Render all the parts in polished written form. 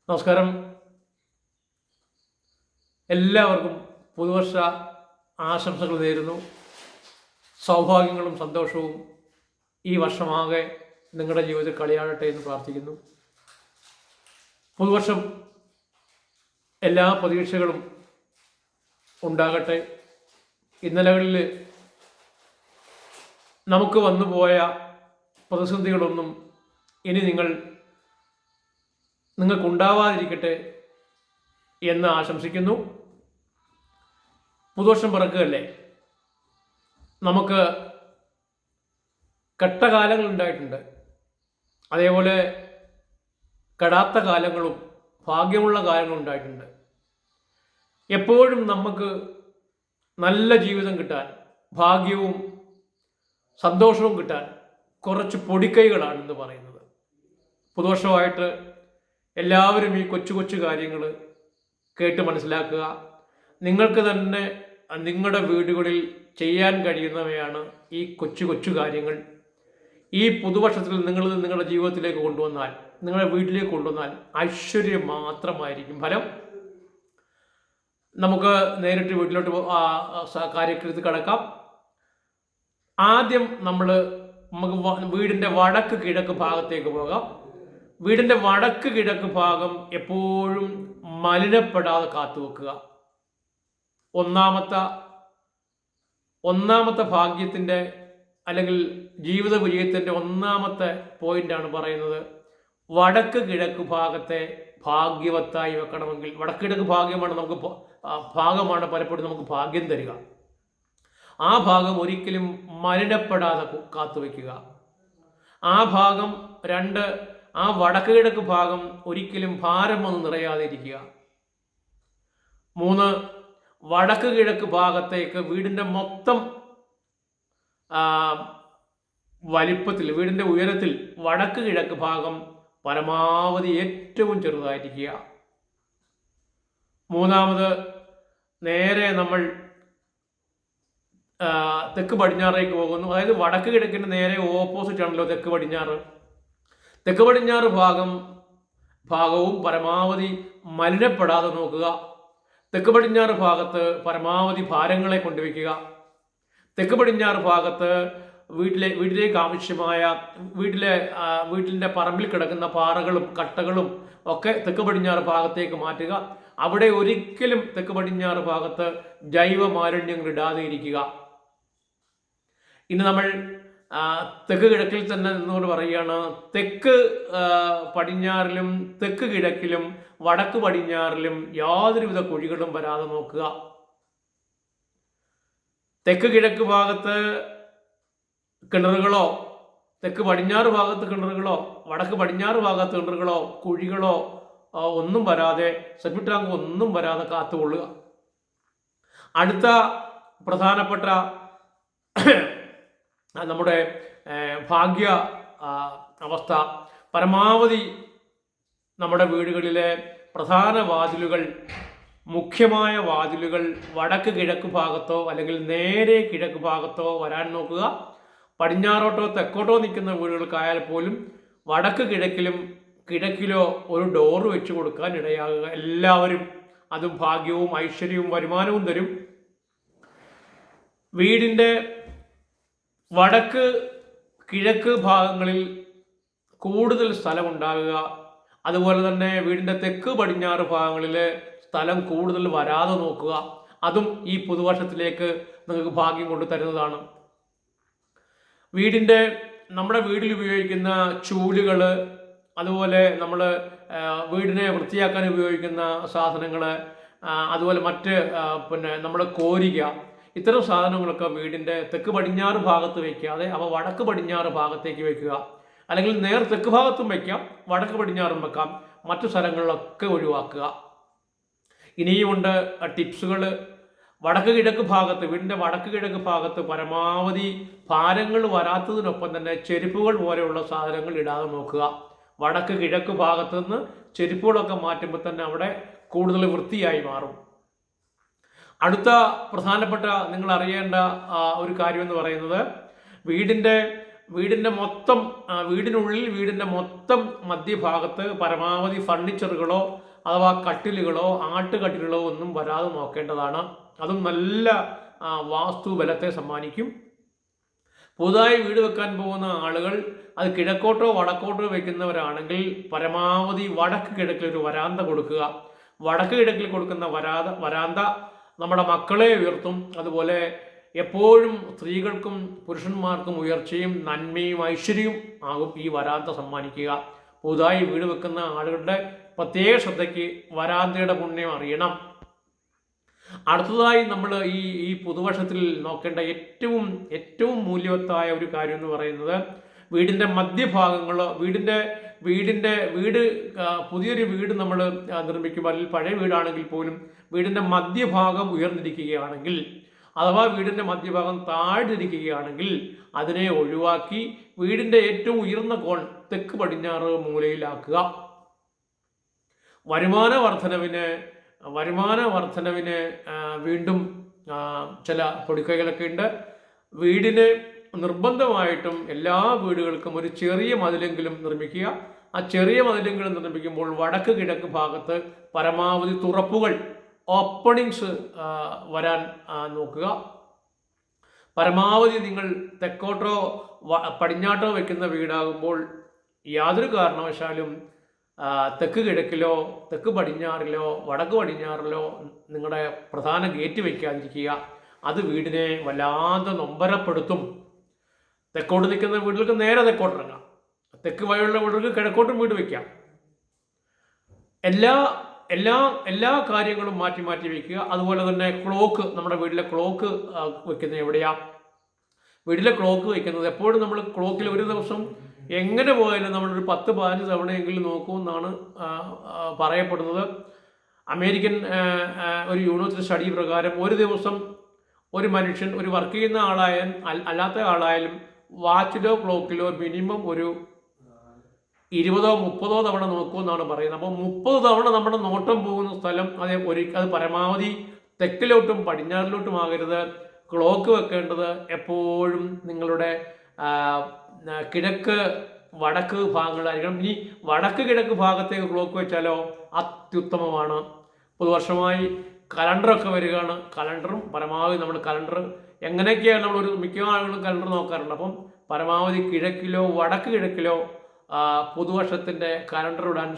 നമസ്കാരം. എല്ലാവർക്കും പുതുവർഷ ആശംസകൾ നേരുന്നു. സൗഭാഗ്യങ്ങളും സന്തോഷവും ഈ വർഷമാകെ നിങ്ങളുടെ ജീവിതത്തിൽ കളിയാടട്ടെ എന്ന് പ്രാർത്ഥിക്കുന്നു. പുതുവർഷം എല്ലാ പ്രതീക്ഷകളും ഉണ്ടാകട്ടെ. ഇന്നലകളിൽ നമുക്ക് വന്നുപോയ പ്രതിസന്ധികളൊന്നും ഇനി നിങ്ങൾക്കുണ്ടാവാതിരിക്കട്ടെ എന്ന് ആശംസിക്കുന്നു. പുതുവർഷം പിറക്കുകയല്ലേ, നമുക്ക് കെട്ടകാലങ്ങൾ ഉണ്ടായിട്ടുണ്ട്. അതേപോലെ കെടാത്ത കാലങ്ങളും ഭാഗ്യമുള്ള കാലങ്ങളും ഉണ്ടായിട്ടുണ്ട്. എപ്പോഴും നമുക്ക് നല്ല ജീവിതം കിട്ടാൻ, ഭാഗ്യവും സന്തോഷവും കിട്ടാൻ കുറച്ച് പൊടിക്കൈകളാണെന്ന് പറയുന്നത്. പുതുവർഷമായിട്ട് എല്ലാവരും ഈ കൊച്ചു കൊച്ചു കാര്യങ്ങൾ കേട്ട് മനസ്സിലാക്കുക. നിങ്ങൾക്ക് തന്നെ നിങ്ങളുടെ വീടുകളിൽ ചെയ്യാൻ കഴിയുന്നവയാണ് ഈ കൊച്ചു കൊച്ചു കാര്യങ്ങൾ. ഈ പുതുവർഷത്തിൽ നിങ്ങളുടെ ജീവിതത്തിലേക്ക് കൊണ്ടുവന്നാൽ, നിങ്ങളുടെ വീട്ടിലേക്ക് കൊണ്ടുവന്നാൽ ഐശ്വര്യം മാത്രമായിരിക്കും ഫലം. നമുക്ക് നേരിട്ട് വീട്ടിലോട്ട് കാര്യത്തിൽ കടക്കാം. ആദ്യം നമുക്ക് വീടിൻ്റെ വടക്ക് കിഴക്ക് ഭാഗത്തേക്ക് പോകാം. വീടിൻ്റെ വടക്ക് കിഴക്ക് ഭാഗം എപ്പോഴും മലിനപ്പെടാതെ കാത്തുവെക്കുക. ഒന്നാമത്തെ ഭാഗ്യത്തിൻ്റെ അല്ലെങ്കിൽ ജീവിത വിജയത്തിൻ്റെ ഒന്നാമത്തെ പോയിന്റാണ് പറയുന്നത്. വടക്ക് കിഴക്ക് ഭാഗത്തെ ഭാഗ്യവത്തായി വെക്കണമെങ്കിൽ, വടക്ക് കിഴക്ക് ഭാഗമാണ് പലപ്പോഴും നമുക്ക് ഭാഗ്യം തരിക. ആ ഭാഗം ഒരിക്കലും മലിനപ്പെടാതെ കാത്തുവെക്കുക. ആ ഭാഗം ആ വടക്ക് കിഴക്ക് ഭാഗം ഒരിക്കലും ഭാരം വന്ന് നിറയാതെ ഇരിക്കുക. 3, വടക്ക് കിഴക്ക് ഭാഗത്തേക്ക് വീടിൻ്റെ മൊത്തം വലിപ്പത്തിൽ, വീടിൻ്റെ ഉയരത്തിൽ വടക്ക് കിഴക്ക് ഭാഗം പരമാവധി ഏറ്റവും ചെറുതായിരിക്കുക. 4, നേരെ നമ്മൾ തെക്ക് പടിഞ്ഞാറേക്ക് പോകുന്നു. അതായത് വടക്ക് കിഴക്കിന് നേരെ ഓപ്പോസിറ്റ് ആണല്ലോ തെക്ക് പടിഞ്ഞാറ്. തെക്ക് പടിഞ്ഞാറ് ഭാഗവും പരമാവധി മലിനപ്പെടാതെ നോക്കുക. തെക്ക് പടിഞ്ഞാറ് ഭാഗത്ത് പരമാവധി ഭാരങ്ങളെ കൊണ്ടുവയ്ക്കുക. തെക്ക് പടിഞ്ഞാറ് ഭാഗത്ത് വീട്ടിലേക്ക് ആവശ്യമായ വീട്ടിൻ്റെ പറമ്പിൽ കിടക്കുന്ന പാറകളും കട്ടകളും ഒക്കെ തെക്ക് പടിഞ്ഞാറ് ഭാഗത്തേക്ക് മാറ്റുക. അവിടെ ഒരിക്കലും തെക്ക് പടിഞ്ഞാറ് ഭാഗത്ത് ജൈവ മാലിന്യങ്ങൾ ഇടാതെ ഇരിക്കുക. ഇനി നമ്മൾ തെക്ക് കിഴക്കിൽ തന്നെ നിന്നുകൊണ്ട് പറയുകയാണ്. തെക്ക് പടിഞ്ഞാറിലും തെക്ക് കിഴക്കിലും വടക്ക് പടിഞ്ഞാറിലും യാതൊരുവിധ കുഴികളും വരാതെ നോക്കുക. തെക്ക് കിഴക്ക് ഭാഗത്ത് കിണറുകളോ, തെക്ക് പടിഞ്ഞാറ് ഭാഗത്ത് കിണറുകളോ, വടക്ക് പടിഞ്ഞാറ് ഭാഗത്ത് കിണറുകളോ കുഴികളോ ഒന്നും വരാതെ, സെപ്റ്റിക് ടാങ്ക് ഒന്നും വരാതെ കാത്തുകൊള്ളുക. അടുത്ത പ്രധാനപ്പെട്ട നമ്മുടെ ഭാഗ്യ അവസ്ഥ, പരമാവധി നമ്മുടെ വീടുകളിലെ പ്രധാന വാതിലുകൾ, മുഖ്യമായ വാതിലുകൾ വടക്ക് കിഴക്ക് ഭാഗത്തോ അല്ലെങ്കിൽ നേരെ കിഴക്ക് ഭാഗത്തോ വരാൻ നോക്കുക. പടിഞ്ഞാറോട്ടോ തെക്കോട്ടോ നിൽക്കുന്ന വീടുകൾക്കായാൽ പോലും വടക്ക് കിഴക്കിലോ ഒരു ഡോറ് വെച്ച് കൊടുക്കാൻ ഇടയാകുക. എല്ലാവരും അതും ഭാഗ്യവും ഐശ്വര്യവും വരുമാനവും തരും. വീടിൻ്റെ വടക്ക് കിഴക്ക് ഭാഗങ്ങളിൽ കൂടുതൽ സ്ഥലം ഉണ്ടാകുക. അതുപോലെ തന്നെ വീടിൻ്റെ തെക്ക് പടിഞ്ഞാറ് ഭാഗങ്ങളിൽ സ്ഥലം കൂടുതൽ വരാതെ നോക്കുക. അതും ഈ പുതുവർഷത്തിലേക്ക് നിങ്ങൾക്ക് ഭാഗ്യം കൊണ്ടു തരുന്നതാണ്. നമ്മുടെ വീട്ടിൽ ഉപയോഗിക്കുന്ന ചൂലുകൾ, അതുപോലെ നമ്മൾ വീടിനെ വൃത്തിയാക്കാൻ ഉപയോഗിക്കുന്ന സാധനങ്ങൾ, അതുപോലെ മറ്റ് നമ്മൾ കോരിക, ഇത്തരം സാധനങ്ങളൊക്കെ വീടിൻ്റെ തെക്ക് പടിഞ്ഞാറ് ഭാഗത്ത് വയ്ക്കാതെ അവ വടക്ക് പടിഞ്ഞാറ് ഭാഗത്തേക്ക് വയ്ക്കുക. അല്ലെങ്കിൽ നേർ തെക്ക് ഭാഗത്തും വയ്ക്കാം, വടക്ക് പടിഞ്ഞാറും വെക്കാം. മറ്റു സ്ഥലങ്ങളിലൊക്കെ ഒഴിവാക്കുക. ഇനിയുമുണ്ട് ടിപ്സുകൾ. വടക്ക് കിഴക്ക് ഭാഗത്ത്, വീടിൻ്റെ വടക്ക് കിഴക്ക് ഭാഗത്ത് പരമാവധി ഭാരങ്ങൾ വരാത്തതിനൊപ്പം തന്നെ ചെരുപ്പുകൾ പോലെയുള്ള സാധനങ്ങൾ ഇടാതെ നോക്കുക. വടക്ക് കിഴക്ക് ഭാഗത്ത് നിന്ന് ചെരുപ്പുകളൊക്കെ മാറ്റുമ്പോൾ തന്നെ അവിടെ കൂടുതൽ വൃത്തിയായി മാറും. അടുത്ത പ്രധാനപ്പെട്ട നിങ്ങൾ അറിയേണ്ട ഒരു കാര്യം എന്ന് പറയുന്നത്, വീടിൻ്റെ വീടിനുള്ളിൽ വീടിൻ്റെ മൊത്തം മധ്യഭാഗത്ത് പരമാവധി ഫർണിച്ചറുകളോ അഥവാ കട്ടിലുകളോ ആട്ടുകട്ടിലുകളോ ഒന്നും വരാതെ നോക്കേണ്ടതാണ്. അതും നല്ല വാസ്തുബലത്തെ സമ്മാനിക്കും. പുതുതായി വീട് വെക്കാൻ പോകുന്ന ആളുകൾ അത് കിഴക്കോട്ടോ വടക്കോട്ടോ വെക്കുന്നവരാണെങ്കിൽ പരമാവധി വടക്ക് കിഴക്കിൽ ഒരു വരാന്ത കൊടുക്കുക. വടക്ക് കിഴക്കിൽ കൊടുക്കുന്ന വരാന്ത നമ്മുടെ മക്കളെ ഉയർത്തും. അതുപോലെ എപ്പോഴും സ്ത്രീകൾക്കും പുരുഷന്മാർക്കും ഉയർച്ചയും നന്മയും ഐശ്വര്യവും ആകും ഈ വരാന്ത സമ്മാനിക്കുക. പുതുതായി വീട് വെക്കുന്ന ആളുകളുടെ പ്രത്യേക ശ്രദ്ധയ്ക്ക് വരാന്തയുടെ പുണ്യം അറിയണം. അടുത്തതായി നമ്മൾ ഈ പുതുവർഷത്തിൽ നോക്കേണ്ട ഏറ്റവും മൂല്യവത്തായ ഒരു കാര്യം എന്ന് പറയുന്നത് വീടിൻ്റെ മധ്യഭാഗങ്ങളോ വീട് പുതിയൊരു വീട് നമ്മൾ നിർമ്മിക്കുമ്പോൾ അല്ലെങ്കിൽ പഴയ വീടാണെങ്കിൽ പോലും വീടിൻ്റെ മധ്യഭാഗം ഉയർന്നിരിക്കുകയാണെങ്കിൽ അഥവാ വീടിൻ്റെ മധ്യഭാഗം താഴ്ന്നിരിക്കുകയാണെങ്കിൽ അതിനെ ഒഴിവാക്കി വീടിൻ്റെ ഏറ്റവും ഉയർന്ന കോൺ തെക്ക് പടിഞ്ഞാറ് മൂലയിലാക്കുക. വരുമാന വർധനവിന് വീണ്ടും ചില പൊടിക്കൈകളൊക്കെ ഉണ്ട്. വീടിന് നിർബന്ധമായിട്ടും എല്ലാ വീടുകൾക്കും ഒരു ചെറിയ മതിലെങ്കിലും നിർമ്മിക്കുക. ആ ചെറിയ മതിലെങ്കിലും നിർമ്മിക്കുമ്പോൾ വടക്ക് കിഴക്ക് ഭാഗത്ത് പരമാവധി തുറപ്പുകൾ ഓപ്പണിങ്സ് വരാൻ നോക്കുക. പരമാവധി നിങ്ങൾ തെക്കോട്ടോ പടിഞ്ഞാട്ടോ വെക്കുന്ന വീടാകുമ്പോൾ യാതൊരു കാരണവശാലും തെക്ക് കിഴക്കിലോ തെക്ക് പടിഞ്ഞാറിലോ വടക്ക് പടിഞ്ഞാറിലോ നിങ്ങളുടെ പ്രധാന ഗേറ്റ് വയ്ക്കാതിരിക്കുക. അത് വീടിനെ വല്ലാതെ നൊമ്പരപ്പെടുത്തും. തെക്കോട്ട് നിൽക്കുന്ന വീടുകൾക്ക് നേരെ തെക്കോട്ടിറങ്ങാം, തെക്ക് വഴിയുള്ള വീടുകൾക്ക് കിഴക്കോട്ടും വീട് വയ്ക്കാം. എല്ലാ കാര്യങ്ങളും മാറ്റി വയ്ക്കുക. അതുപോലെ തന്നെ ക്ലോക്ക്, നമ്മുടെ വീട്ടിലെ ക്ലോക്ക് വയ്ക്കുന്നത് എവിടെയാ? വീട്ടിലെ ക്ലോക്ക് വയ്ക്കുന്നത് എപ്പോഴും നമ്മൾ ക്ലോക്കിൽ ഒരു ദിവസം എങ്ങനെ പോയാലും നമ്മളൊരു 10-15 തവണയെങ്കിലും നോക്കുമെന്നാണ് പറയപ്പെടുന്നത്. അമേരിക്കൻ ഒരു യൂണിവേഴ്സിറ്റി സ്റ്റഡി പ്രകാരം ഒരു ദിവസം ഒരു മനുഷ്യൻ, ഒരു വർക്ക് ചെയ്യുന്ന ആളായാലും അല്ലാത്ത ആളായാലും വാച്ചിലോ ക്ലോക്കിലോ മിനിമം ഒരു 20-30 തവണ നോക്കുമെന്നാണ് പറയുന്നത്. അപ്പോൾ 30 തവണ നമ്മുടെ നോട്ടം പോകുന്ന സ്ഥലം അത് പരമാവധി തെക്കിലോട്ടും പടിഞ്ഞാറിലോട്ടും ആകരുത്. ക്ലോക്ക് വെക്കേണ്ടത് എപ്പോഴും നിങ്ങളുടെ കിഴക്ക് വടക്ക് ഭാഗങ്ങളായിരിക്കണം. ഇനി വടക്ക് കിഴക്ക് ഭാഗത്തേക്ക് ക്ലോക്ക് വെച്ചാലോ അത്യുത്തമമാണ്. പുതുവർഷമായി കലണ്ടറൊക്കെ വരികയാണ്. കലണ്ടറും പരമാവധി നമ്മൾ കലണ്ടർ എങ്ങനെയൊക്കെയാണ് നമ്മളൊരു മിക്ക ആളുകളും കലണ്ടർ നോക്കാറുണ്ട്. അപ്പം പരമാവധി കിഴക്കിലോ വടക്ക് കിഴക്കിലോ പുതുവർഷത്തിൻ്റെ കലണ്ടർ ഇടാൻ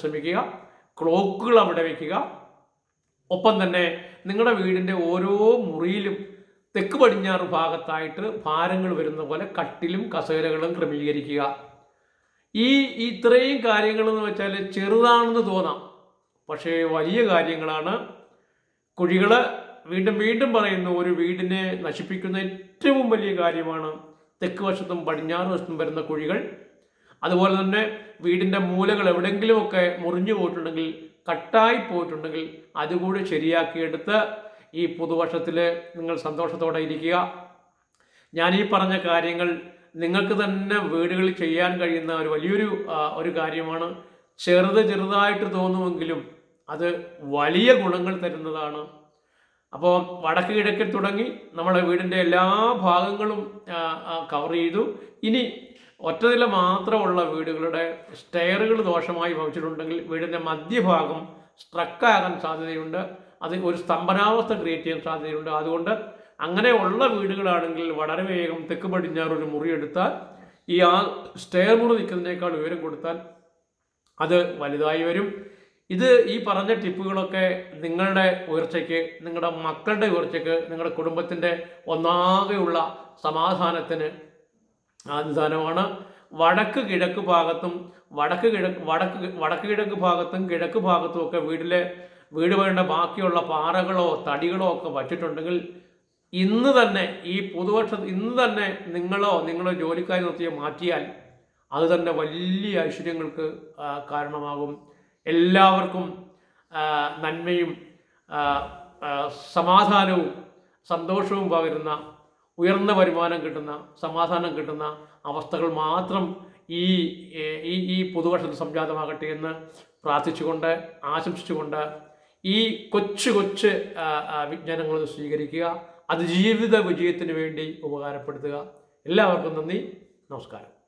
ശ്രമിക്കുക. ക്ലോക്കുകൾ അവിടെ വയ്ക്കുക. ഒപ്പം തന്നെ നിങ്ങളുടെ വീടിൻ്റെ ഓരോ മുറിയിലും തെക്ക് പടിഞ്ഞാറ് ഭാഗത്തായിട്ട് ഭാരങ്ങൾ വരുന്ന പോലെ കട്ടിലും കസേരകളും ക്രമീകരിക്കുക. ഇത്രയും കാര്യങ്ങളെന്ന് വെച്ചാൽ ചെറുതാണെന്ന് തോന്നാം, പക്ഷേ വലിയ കാര്യങ്ങളാണ്. കുഴികൾ വീണ്ടും പറയുന്നു, ഒരു വീടിനെ നശിപ്പിക്കുന്ന ഏറ്റവും വലിയ കാര്യമാണ് തെക്ക് വശത്തും പടിഞ്ഞാറ് വശത്തും വരുന്ന കുഴികൾ. അതുപോലെ തന്നെ വീടിൻ്റെ മൂലകൾ എവിടെയെങ്കിലുമൊക്കെ മുറിഞ്ഞു പോയിട്ടുണ്ടെങ്കിൽ, കട്ടായി പോയിട്ടുണ്ടെങ്കിൽ അതുകൂടി ശരിയാക്കിയെടുത്ത് ഈ പുതുവർഷത്തിൽ നിങ്ങൾ സന്തോഷത്തോടെ ഇരിക്കുക. ഞാൻ ഈ പറഞ്ഞ കാര്യങ്ങൾ നിങ്ങൾക്ക് തന്നെ വീടുകളിൽ ചെയ്യാൻ കഴിയുന്ന ഒരു വലിയൊരു കാര്യമാണ്. ചെറുതായിട്ട് തോന്നുമെങ്കിലും അത് വലിയ ഗുണങ്ങൾ തരുന്നതാണ്. അപ്പോൾ വടക്ക് കിഴക്കിൽ തുടങ്ങി നമ്മുടെ വീടിൻ്റെ എല്ലാ ഭാഗങ്ങളും കവർ ചെയ്തു. ഇനി ഒറ്റനില മാത്രമുള്ള വീടുകളുടെ സ്റ്റെയറുകൾ ദോഷമായി ഭവിച്ചിട്ടുണ്ടെങ്കിൽ വീടിൻ്റെ മധ്യഭാഗം സ്ട്രക്കാകാൻ സാധ്യതയുണ്ട്. അത് ഒരു സ്തംഭനാവസ്ഥ ക്രിയേറ്റ് ചെയ്യാൻ സാധ്യതയുണ്ട്. അതുകൊണ്ട് അങ്ങനെയുള്ള വീടുകളാണെങ്കിൽ വളരെ വേഗം തെക്ക് പടിഞ്ഞാറ് ഒരു മുറി എടുത്താൽ ആ സ്റ്റെയർ മുറി നിൽക്കുന്നതിനേക്കാൾ ഉയരം കൊടുത്താൽ അത് വലുതായി വരും. ഈ പറഞ്ഞ ടിപ്പുകളൊക്കെ നിങ്ങളുടെ ഉയർച്ചയ്ക്ക്, നിങ്ങളുടെ മക്കളുടെ ഉയർച്ചയ്ക്ക്, നിങ്ങളുടെ കുടുംബത്തിൻ്റെ ഒന്നാകെയുള്ള സമാധാനത്തിന് നിദാനമാണ്. വടക്ക് കിഴക്ക് ഭാഗത്തും കിഴക്ക് ഭാഗത്തും ഒക്കെ വീട് വേണ്ട ബാക്കിയുള്ള പാറകളോ തടികളോ ഒക്കെ വച്ചിട്ടുണ്ടെങ്കിൽ ഇന്ന് തന്നെ ഈ ഇന്ന് തന്നെ നിങ്ങളോ ജോലിക്കാരി നിർത്തിയോ മാറ്റിയാൽ അത് തന്നെ വലിയ ഐശ്വര്യങ്ങൾക്ക് കാരണമാകും. എല്ലാവർക്കും നന്മയും സമാധാനവും സന്തോഷവും പകരുന്ന, ഉയർന്ന വരുമാനം കിട്ടുന്ന, സമാധാനം കിട്ടുന്ന അവസ്ഥകൾ മാത്രം ഈ പുതുവർഷത്തിൽ സംജാതമാകട്ടെ എന്ന് പ്രാർത്ഥിച്ചുകൊണ്ട് ആശംസിച്ചുകൊണ്ട് ഈ കൊച്ചു വിജ്ഞാനങ്ങൾ സ്വീകരിക്കുക. അത് ജീവിത വിജയത്തിന് വേണ്ടി ഉപകാരപ്പെടുത്തുക. എല്ലാവർക്കും നന്ദി. നമസ്കാരം.